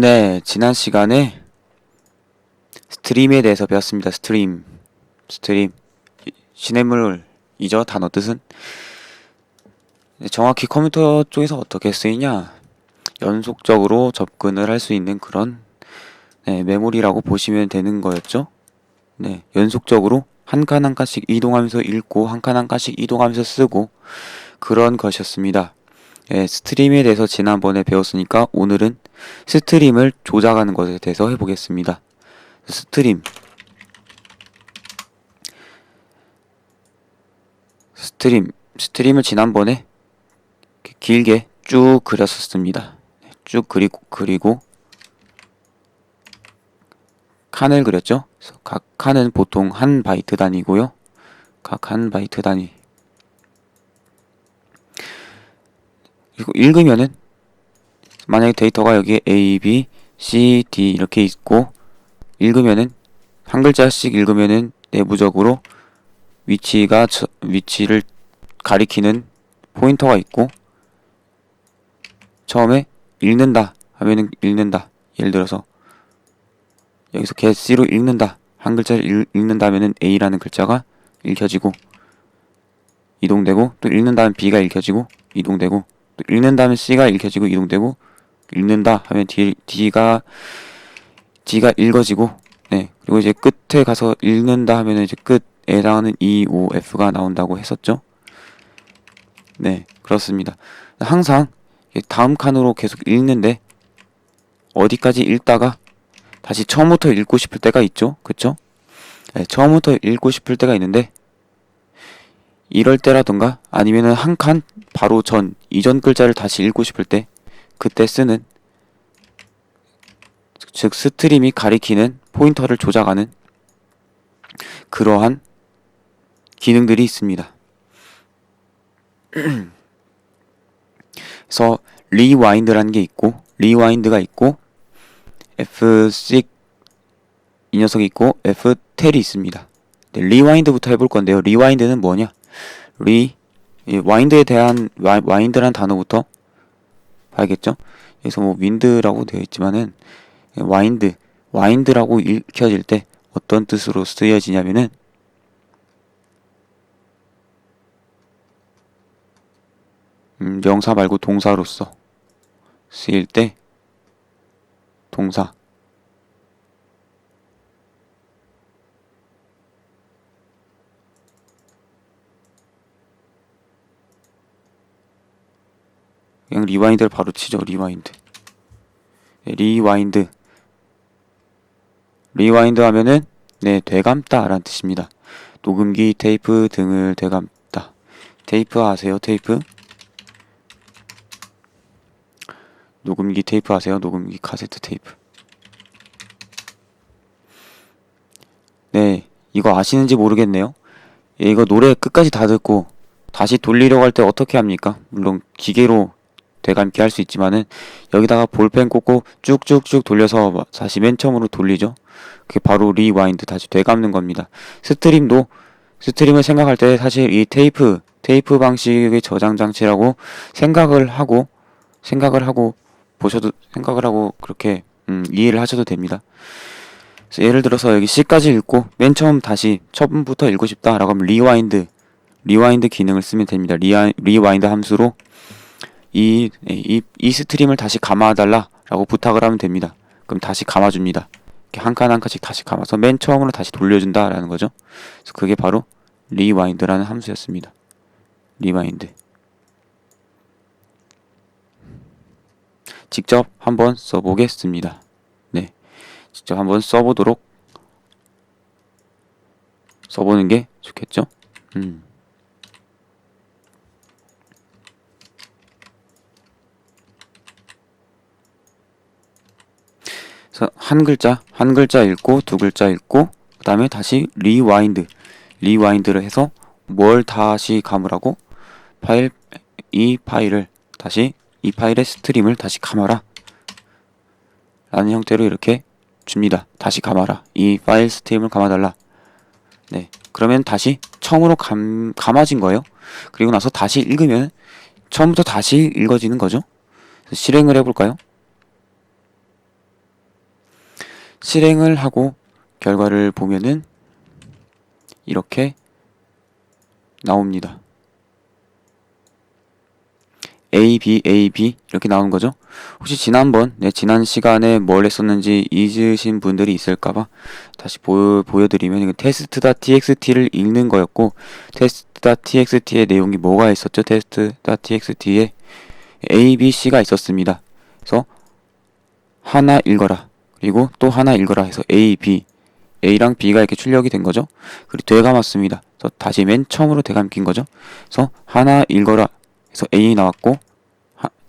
네, 지난 시간에 스트림에 대해서 배웠습니다. 스트림. 시냇물이죠, 단어 뜻은. 정확히 컴퓨터 쪽에서 어떻게 쓰이냐? 연속적으로 접근을 할 수 있는 그런 메모리라고 보시면 되는 거였죠. 네, 연속적으로 한 칸 한 칸씩 이동하면서 읽고 한 칸 한 칸씩 이동하면서 쓰고 그런 것이었습니다. 스트림에 대해서 지난번에 배웠으니까 오늘은 스트림을 조작하는 것에 대해서 해보겠습니다. 스트림을 지난번에 길게 쭉 그렸었습니다. 쭉 그리고 칸을 그렸죠. 그래서 각 칸은 보통 한 바이트 단위고요. 각 한 바이트 단위. 그리고 읽으면은 만약에 데이터가 여기에 A, B, C, D 이렇게 있고 읽으면은 한 글자씩 읽으면은 내부적으로 위치를 가리키는 포인터가 있고 처음에 읽는다 하면은 읽는다. 예를 들어서 여기서 getC로 읽는다. 한 글자를 읽는다 하면은 A라는 글자가 읽혀지고 이동되고 또 읽는다 하면 B가 읽혀지고 이동되고 또 읽는다 하면 C가 읽혀지고 이동되고 읽는다 하면 D가 읽어지고 네. 그리고 이제 끝에 가서 읽는다 하면은 이제 끝에 해당하는 E, O, F가 나온다고 했었죠. 네, 그렇습니다. 항상 다음 칸으로 계속 읽는데 어디까지 읽다가 다시 처음부터 읽고 싶을 때가 있죠. 그쵸? 네, 처음부터 읽고 싶을 때가 있는데 이럴 때라던가 아니면은 한 칸 바로 이전 글자를 다시 읽고 싶을 때 그때 쓰는 즉 스트림이 가리키는 포인터를 조작하는 그러한 기능들이 있습니다. 그래서 리와인드라는 게 있고 리와인드가 있고 F6 이 녀석이 있고 F10이 있습니다. 네, 리와인드부터 해볼 건데요. 리와인드는 뭐냐? 와인드에 대한 와인드란 단어부터 봐야겠죠? 여기서 뭐 윈드라고 되어 있지만은 와인드라고 읽혀질 때 어떤 뜻으로 쓰여지냐면은 명사 말고 동사로서 쓰일 때 동사 그냥 리와인드를 바로 치죠. 리와인드 하면은 네, 되감다 라는 뜻입니다. 녹음기, 테이프 등을 되감다. 테이프 아세요? 테이프? 녹음기 테이프 아세요? 녹음기 카세트 테이프. 네, 이거 아시는지 모르겠네요. 이거 노래 끝까지 다 듣고 다시 돌리려고 할 때 어떻게 합니까? 물론 기계로 되감기 할 수 있지만은 여기다가 볼펜 꽂고 쭉쭉쭉 돌려서 다시 맨 처음으로 돌리죠. 그게 바로 리와인드 다시 되감는 겁니다. 스트림을 생각할 때 사실 이 테이프 방식의 저장 장치라고 생각을 하고 그렇게 이해를 하셔도 됩니다. 그래서 예를 들어서 여기 C까지 읽고 맨 처음 다시 처음부터 읽고 싶다라고 하면 리와인드 기능을 쓰면 됩니다. 리와인드 함수로 이 스트림을 다시 감아달라라고 부탁을 하면 됩니다. 그럼 다시 감아줍니다. 이렇게 한 칸 한 칸씩 다시 감아서 맨 처음으로 다시 돌려준다라는 거죠. 그래서 그게 바로 리와인드라는 함수였습니다. 리와인드. 직접 한번 써보겠습니다. 네, 직접 한번 써보는 게 좋겠죠? 그래서 한 글자 읽고 두 글자 읽고 그 다음에 다시 리와인드를 해서 뭘 다시 감으라고 이 파일의 스트림을 다시 감아라 라는 형태로 이렇게 줍니다. 다시 감아라. 이 파일 스트림을 감아달라. 네, 그러면 다시 처음으로 감아진 거예요. 그리고 나서 다시 읽으면 처음부터 다시 읽어지는 거죠. 실행을 해볼까요? 실행을 하고 결과를 보면은 이렇게 나옵니다. A, B, A, B 이렇게 나오는 거죠. 혹시 지난 시간에 뭘 했었는지 잊으신 분들이 있을까봐 다시 보여드리면 이거 test.txt를 읽는 거였고 test.txt의 내용이 뭐가 있었죠? test.txt에 A, B, C가 있었습니다. 그래서 하나 읽어라. 그리고 또 하나 읽어라 해서 A, B A랑 B가 이렇게 출력이 된 거죠. 그리고 되감았습니다. 그래서 다시 맨 처음으로 되감긴 거죠. 그래서 하나 읽어라 해서 A 나왔고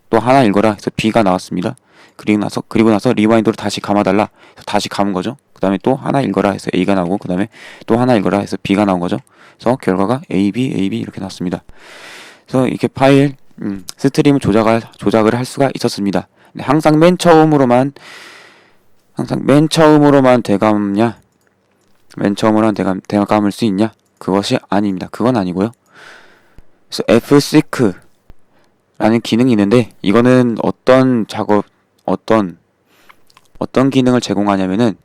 또 하나 읽어라 해서 B가 나왔습니다. 그리고 나서 리와인드로 다시 감아달라 해서 다시 감은 거죠. 그 다음에 또 하나 읽어라 해서 A가 나오고 그 다음에 또 하나 읽어라 해서 B가 나온 거죠. 그래서 결과가 A, B, A, B 이렇게 나왔습니다. 그래서 이렇게 파일 스트림을 조작을 할 수가 있었습니다. 항상 맨 처음으로만 대감냐? 맨 처음으로만 대감을 수 있냐? 그것이 아닙니다. 그건 아니고요. 그래서 fseek라는 기능이 있는데 이거는 어떤 기능을 제공하냐면은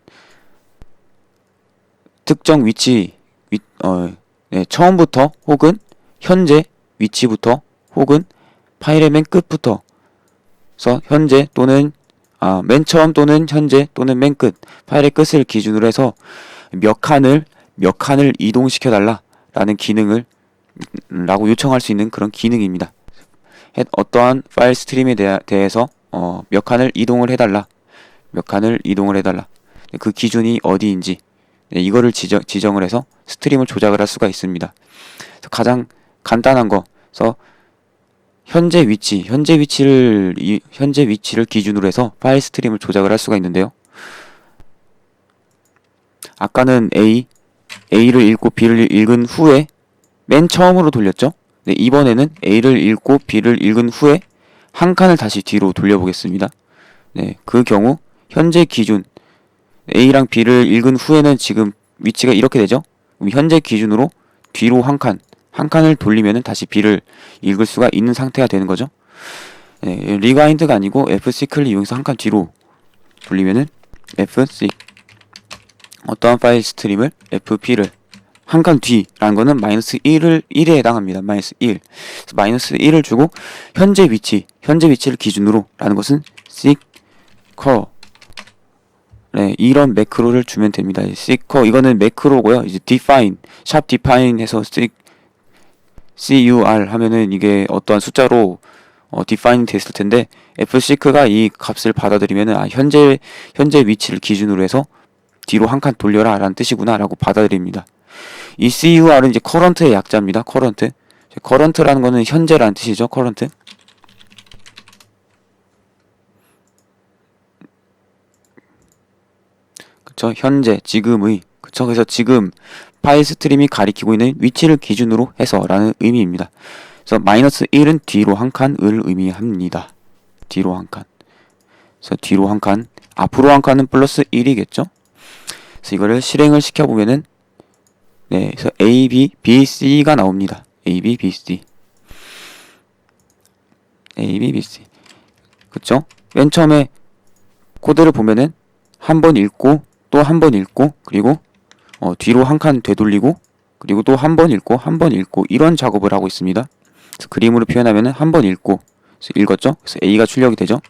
특정 처음부터 혹은 현재 위치부터 혹은 파일의 맨 끝부터 현재 또는 맨 처음 또는 현재 또는 맨 끝 파일의 끝을 기준으로 해서 몇 칸을 이동시켜 달라라는 기능을 라고 요청할 수 있는 그런 기능입니다. 어떠한 파일 스트림에 대해서 몇 칸을 이동을 해달라. 그 기준이 어디인지 이거를 지정을 해서 스트림을 조작을 할 수가 있습니다. 가장 간단한 거, 그래서 현재 위치를 기준으로 해서 파일 스트림을 조작을 할 수가 있는데요. 아까는 A를 읽고 B를 읽은 후에 맨 처음으로 돌렸죠. 네, 이번에는 A를 읽고 B를 읽은 후에 한 칸을 다시 뒤로 돌려보겠습니다. 네, 그 경우 현재 기준 A랑 B를 읽은 후에는 지금 위치가 이렇게 되죠. 그럼 현재 기준으로 뒤로 한 칸을 돌리면은 다시 B를 읽을 수가 있는 상태가 되는 거죠. 네, 리와인드가 아니고 fseek를 이용해서 한 칸 뒤로 돌리면은 fseek 어떠한 파일 스트림을 fp를 한 칸 뒤라는 거는 -1에 해당합니다. -1. 그래서 -1을 주고 현재 위치를 기준으로 라는 것은 seeker. 네, 이런 매크로를 주면 됩니다. seeker 이거는 매크로고요. 이제 define 해서 CUR 하면은 이게 어떠한 숫자로 define 됐을 텐데 fseek가 이 값을 받아들이면은 현재 위치를 기준으로 해서 뒤로 한 칸 돌려라 라는 뜻이구나 라고 받아들입니다. 이 CUR은 이제 current의 약자입니다. current라는 거는 현재라는 뜻이죠. current. 그쵸? 현재, 지금의. 그쵸? 그래서 지금 파일 스트림이 가리키고 있는 위치를 기준으로 해서 라는 의미입니다. 그래서 -1은 뒤로 한 칸을 의미합니다. 뒤로 한 칸. 그래서 뒤로 한 칸. 앞으로 한 칸은 +1이겠죠? 그래서 이거를 실행을 시켜보면은 네, 그래서 A, B, B, C가 나옵니다. A, B, B, C. A, B, B, C. 그쵸? 맨 처음에 코드를 보면은 한 번 읽고 또 한 번 읽고 그리고 뒤로 한 칸 되돌리고 그리고 또 한 번 읽고 이런 작업을 하고 있습니다. 그래서 그림으로 표현하면은 한 번 읽고 그래서 읽었죠? 그래서 A가 출력이 되죠?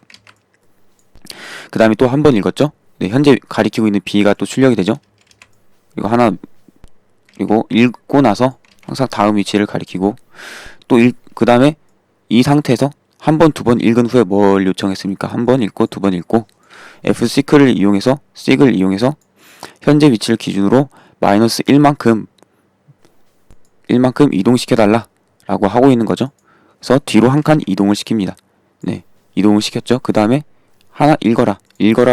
그 다음에 또 한 번 읽었죠? 네, 현재 가리키고 있는 B가 또 출력이 되죠? 그리고 읽고 나서 항상 다음 위치를 가리키고 또 그 다음에 이 상태에서 한 번, 두 번 읽은 후에 뭘 요청했습니까? 한 번 읽고 두 번 읽고 fseek를 이용해서 현재 위치를 기준으로 -1만큼 이동시켜달라 라고 하고 있는 거죠. 그래서 뒤로 한 칸 이동을 시킵니다. 네, 이동을 시켰죠. 그 다음에 하나 읽어라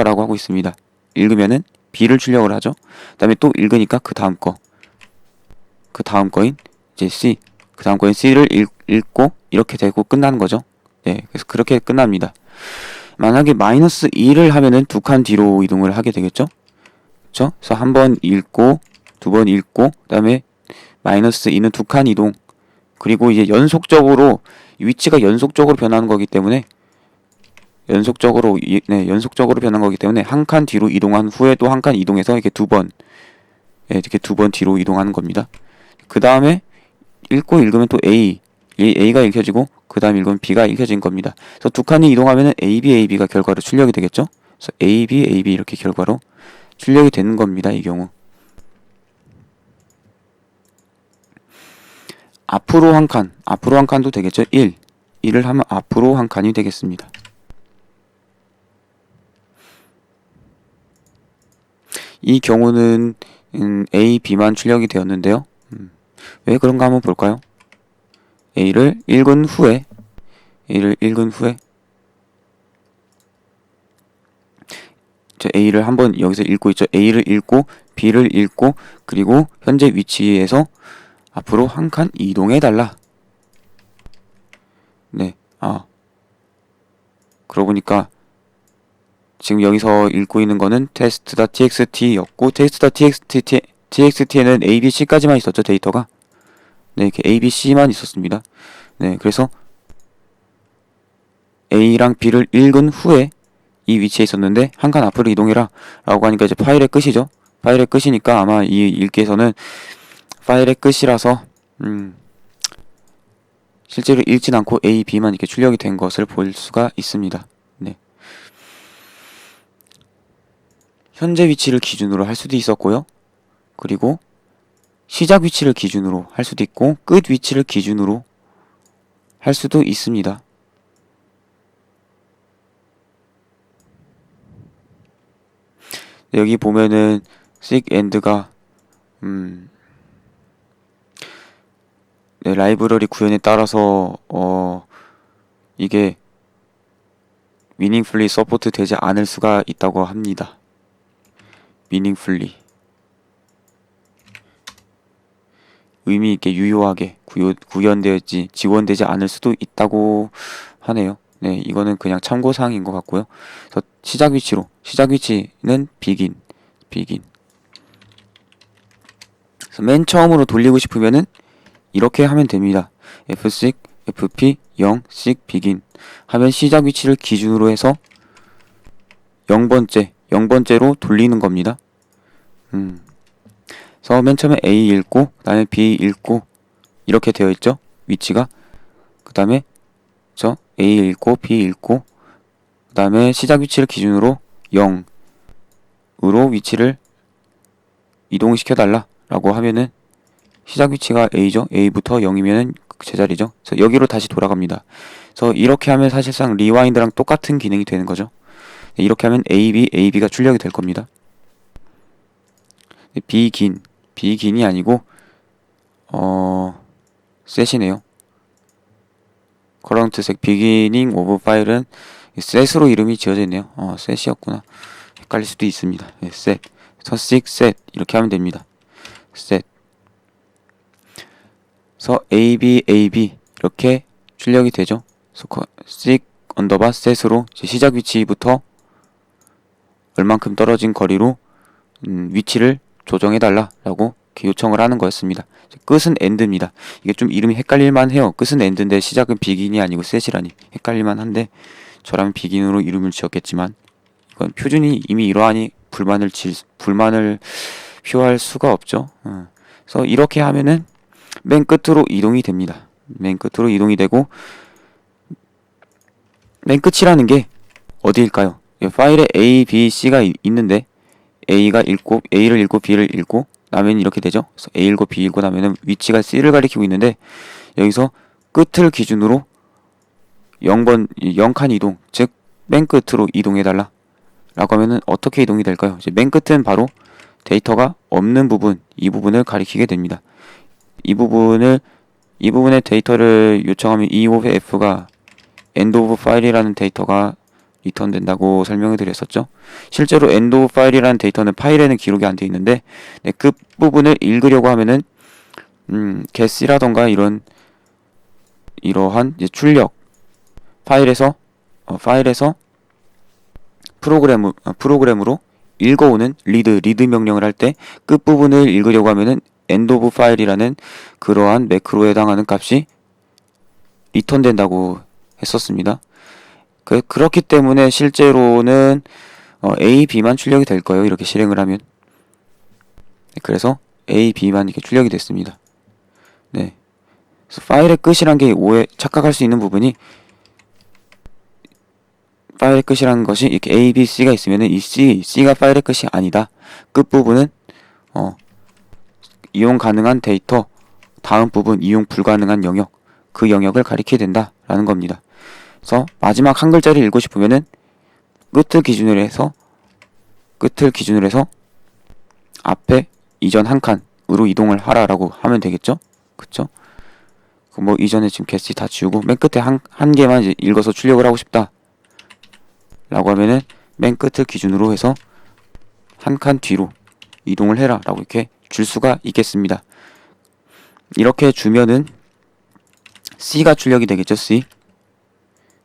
라고 하고 있습니다. 읽으면은 B를 출력을 하죠. 그 다음에 또 읽으니까 그 다음 거인 이제 C, 그 다음 거인 C를 읽고 이렇게 되고 끝나는 거죠. 네, 그래서 그렇게 끝납니다. 만약에 -2를 하면은 두 칸 뒤로 이동을 하게 되겠죠. 그쵸? 그래서 한 번 읽고 두 번 읽고 그 다음에 -2는 두 칸 이동 그리고 이제 위치가 연속적으로 변하는 거기 때문에 연속적으로 변한 거기 때문에 한 칸 뒤로 이동한 후에 또 한 칸 이동해서 이렇게 이렇게 두 번 뒤로 이동하는 겁니다. 그 다음에 읽으면 또 A가 읽혀지고 그 다음 읽으면 B가 읽혀진 겁니다. 그래서 두 칸이 이동하면은 AB가 결과로 출력이 되겠죠? 그래서 AB 이렇게 결과로 출력이 되는 겁니다. 이 경우. 앞으로 한 칸도 되겠죠? 1을 하면 앞으로 한 칸이 되겠습니다. 이 경우는 A, B만 출력이 되었는데요. 왜 그런가 한번 볼까요? A를 읽은 후에 A를 한번 여기서 읽고 있죠. A를 읽고 B를 읽고 그리고 현재 위치에서 앞으로 한 칸 이동해 달라. 네. 그러고 보니까 지금 여기서 읽고 있는 거는 test.txt였고 test.txt에는 a, b, c까지만 있었죠. 데이터가. 네, 이렇게 a, b, c만 있었습니다. 네, 그래서 A랑 B를 읽은 후에 이 위치에 있었는데 한 칸 앞으로 이동해라 라고 하니까 이제 파일의 끝이죠. 파일의 끝이니까 아마 이 읽기에서는 파일의 끝이라서 실제로 읽진 않고 A, B만 이렇게 출력이 된 것을 볼 수가 있습니다. 네. 현재 위치를 기준으로 할 수도 있었고요. 그리고 시작 위치를 기준으로 할 수도 있고 끝 위치를 기준으로 할 수도 있습니다. 여기 보면은 sig end가 네, 라이브러리 구현에 따라서 이게 meaningfully 서포트 되지 않을 수가 있다고 합니다. meaningfully 의미 있게 유효하게 지원되지 않을 수도 있다고 하네요. 네, 이거는 그냥 참고사항인 것 같고요. 그래서 시작 위치는 begin. 그래서 맨 처음으로 돌리고 싶으면은 이렇게 하면 됩니다. F6, FP, 0, 6, begin 하면 시작 위치를 기준으로 해서 0번째로 돌리는 겁니다. 그래서 맨 처음에 A 읽고 그 다음에 B 읽고 이렇게 되어 있죠. 위치가. 그 다음에 A 읽고 B 읽고 그 다음에 시작 위치를 기준으로 0으로 위치를 이동시켜 달라 라고 하면은 시작 위치가 A죠. A부터 0이면은 제자리죠. 그래서 여기로 다시 돌아갑니다. 그래서 이렇게 하면 사실상 리와인드랑 똑같은 기능이 되는 거죠. 이렇게 하면 AB가 출력이 될 겁니다. begin이 아니고 set이네요. current set beginning of file은 set으로 이름이 지어져 있네요. set이었구나. 헷갈릴 수도 있습니다. 네, set. set 이렇게 하면 됩니다. set. 그래서 AB 이렇게 출력이 되죠. 그래서 sig set으로 시작 위치부터 얼만큼 떨어진 거리로 위치를 조정해달라 라고 요청을 하는 거였습니다. 끝은 end입니다. 이게 좀 이름이 헷갈릴만 해요. 끝은 end인데 시작은 begin이 아니고 set이라니 헷갈릴만 한데 저라면 begin으로 이름을 지었겠지만 이건 표준이 이미 이러하니 불만을 표할 수가 없죠. 그래서 이렇게 하면은 맨 끝으로 이동이 됩니다. 맨 끝으로 이동이 되고 맨 끝이라는 게 어디일까요? 파일에 A, B, C가 있는데 A를 읽고 B를 읽고 나면 이렇게 되죠. 그래서 A 읽고 B 읽고 나면은 위치가 C를 가리키고 있는데 여기서 끝을 기준으로 0칸 이동, 즉 맨 끝으로 이동해달라 라고 하면은 어떻게 이동이 될까요? 이제 맨 끝은 바로 데이터가 없는 부분, 이 부분을 가리키게 됩니다. 이 부분의 데이터를 요청하면 E of F가 end of file이라는 데이터가 리턴된다고 설명을 드렸었죠. 실제로 end of file이라는 데이터는 파일에는 기록이 안 되어 있는데 그 부분을 읽으려고 하면은 get이라던가 이러한 이제 출력 파일에서 프로그램으로 읽어오는 리드 명령을 할 때 끝부분을 읽으려고 하면은 end of file이라는 그러한 매크로에 해당하는 값이 리턴된다고 했었습니다. 그렇기 때문에 실제로는 A, B만 출력이 될 거예요. 이렇게 실행을 하면. 그래서 A, B만 이렇게 출력이 됐습니다. 네. 그래서 파일의 끝이란 게 착각할 수 있는 부분이, 파일의 끝이라는 것이 이렇게 A, B, C가 있으면은 이 C가 파일의 끝이 아니다. 끝부분은 이용 가능한 데이터, 다음 부분 이용 불가능한 영역, 그 영역을 가리키게 된다라는 겁니다. 그래서 마지막 한 글자를 읽고 싶으면은 끝을 기준으로 해서 앞에 이전 한 칸으로 이동을 하라라고 하면 되겠죠? 그쵸? 뭐 이전에 지금 개수 다 지우고 맨 끝에 한 개만 이제 읽어서 출력을 하고 싶다 라고 하면은 맨 끝을 기준으로 해서 한 칸 뒤로 이동을 해라 라고 이렇게 줄 수가 있겠습니다. 이렇게 주면은 C가 출력이 되겠죠. C.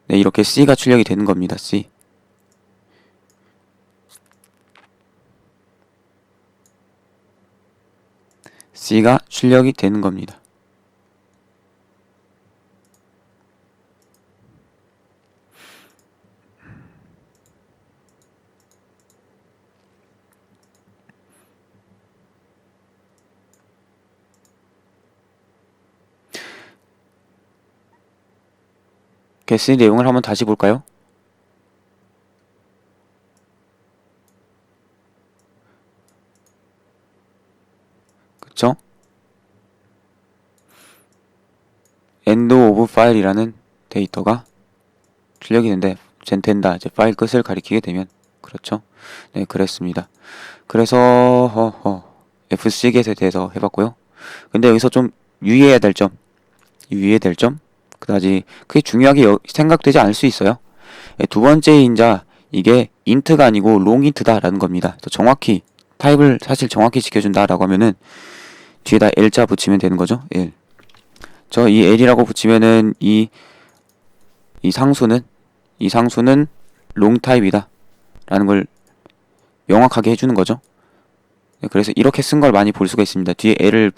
네, 이렇게 C가 출력이 되는 겁니다. C. C가 출력이 되는 겁니다. 개수 내용을 한번 다시 볼까요? 그쵸? end of file이라는 데이터가 출력이 된다. 이제 파일 끝을 가리키게 되면. 그렇죠? 네, 그랬습니다. 그래서 F식에 대해서 해봤고요. 근데 여기서 좀 유의해야 될 점, 그다지 크게 중요하게 생각되지 않을 수 있어요. 두 번째 인자, 이게 int가 아니고 longint다라는 겁니다. 정확히 타입을 사실 정확히 지켜준다라고 하면은 뒤에다 L자 붙이면 되는 거죠. L. 이 L이라고 붙이면은 이 상수는 long 타입이다 라는 걸 명확하게 해주는 거죠. 그래서 이렇게 쓴 걸 많이 볼 수가 있습니다. 뒤에 L을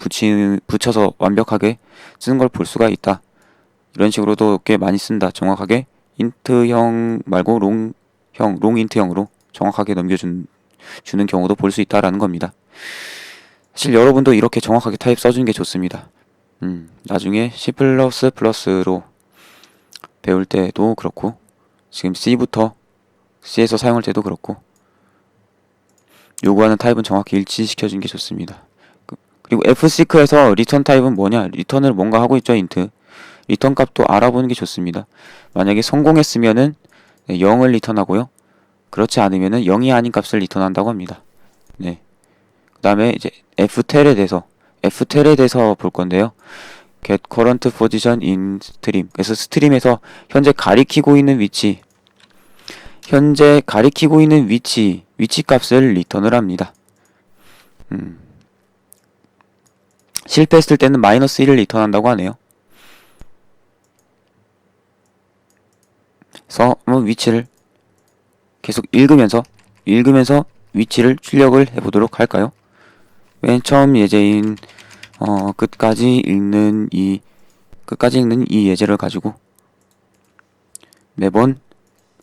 붙여서 완벽하게 쓰는 걸 볼 수가 있다. 이런 식으로도 꽤 많이 쓴다. 정확하게 int형 말고 longint형으로 정확하게 넘겨주는 경우도 볼 수 있다라는 겁니다. 사실 여러분도 이렇게 정확하게 타입 써주는 게 좋습니다. 나중에 C++로 배울 때도 그렇고, 지금 C에서 사용할 때도 그렇고, 요구하는 타입은 정확히 일치시켜주는 게 좋습니다. 그리고 Fseek에서 리턴 타입은 뭐냐? 리턴을 뭔가 하고 있죠, int. 리턴 값도 알아보는 게 좋습니다. 만약에 성공했으면은 0을 리턴하고요. 그렇지 않으면은 0이 아닌 값을 리턴한다고 합니다. 네. 그 다음에 이제 ftel에 대해서 볼 건데요. get current position in stream. 그래서 스트림에서 현재 가리키고 있는 위치 값을 리턴을 합니다. 실패했을 때는 -1을 리턴한다고 하네요. 그래서 한번 위치를 계속 읽으면서 위치를 출력을 해보도록 할까요? 맨 처음 예제인 끝까지 읽는 이 예제를 가지고 매번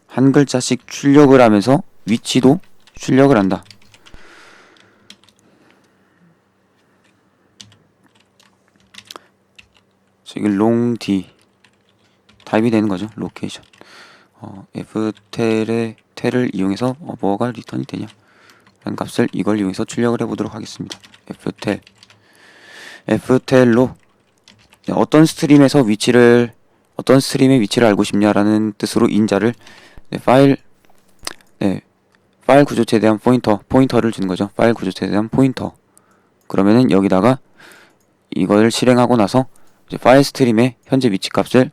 한 글자씩 출력을 하면서 위치도 출력을 한다. 이게 long-d 타입이 되는 거죠. 로케이션. ftel을 이용해서 뭐가 리턴이 되냐 라는 값을 이걸 이용해서 출력을 해보도록 하겠습니다. ftel로 어떤 스트림의 위치를 알고 싶냐라는 뜻으로 인자를 파일 구조체에 대한 포인터를 주는 거죠. 파일 구조체에 대한 포인터. 그러면은 여기다가 이걸 실행하고 나서 이제 파일 스트림의 현재 위치 값을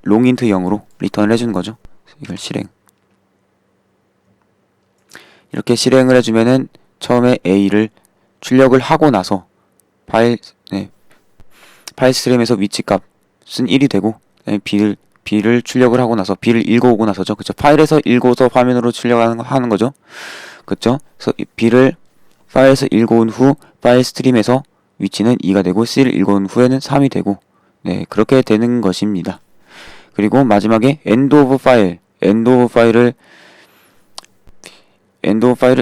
longint 0으로 리턴을 해주는 거죠. 이걸 이렇게 실행을 해주면은 처음에 A를 출력을 하고 나서 파일 스트림에서 위치 값은 1이 되고, B를 출력을 하고 나서 B를 읽어오고 나서죠. 그쵸? 파일에서 읽어서 화면으로 출력하는 거죠. 그쵸? 그래서 B를 파일에서 읽어온 후 파일 스트림에서 위치는 2가 되고 C를 읽어온 후에는 3이 되고, 네, 그렇게 되는 것입니다. 그리고 마지막에 end of end of 파일을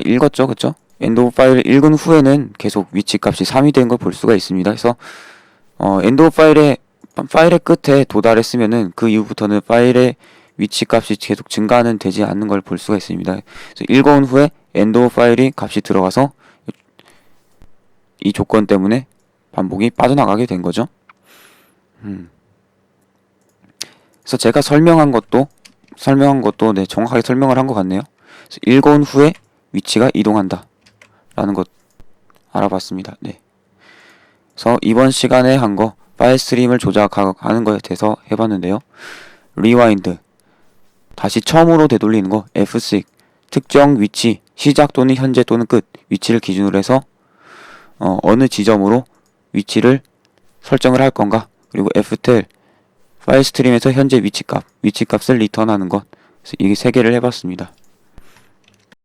읽었죠, 그쵸? end of 파일을 읽은 후에는 계속 위치 값이 3이 된 걸 볼 수가 있습니다. 그래서 end of 파일의 끝에 도달했으면은 그 이후부터는 파일의 위치 값이 계속 증가는 되지 않는 걸 볼 수가 있습니다. 그래서 읽어온 후에 end of 파일이 값이 들어가서 이 조건 때문에 반복이 빠져나가게 된 거죠. 그래서 제가 설명한 것도 네, 정확하게 설명을 한 것 같네요. 그래서 읽어온 후에 위치가 이동한다 라는 것 알아봤습니다. 네. 그래서 이번 시간에 한 거 파일 스트림을 조작하는 거에 대해서 해봤는데요. 리와인드, 다시 처음으로 되돌리는 거, F6, 특정 위치, 시작 또는 현재 또는 끝 위치를 기준으로 해서 어느 지점으로 위치를 설정을 할 건가, 그리고 F10, 파일 스트림에서 현재 위치값을 리턴하는 것. 그래서 이게 3개를 해봤습니다.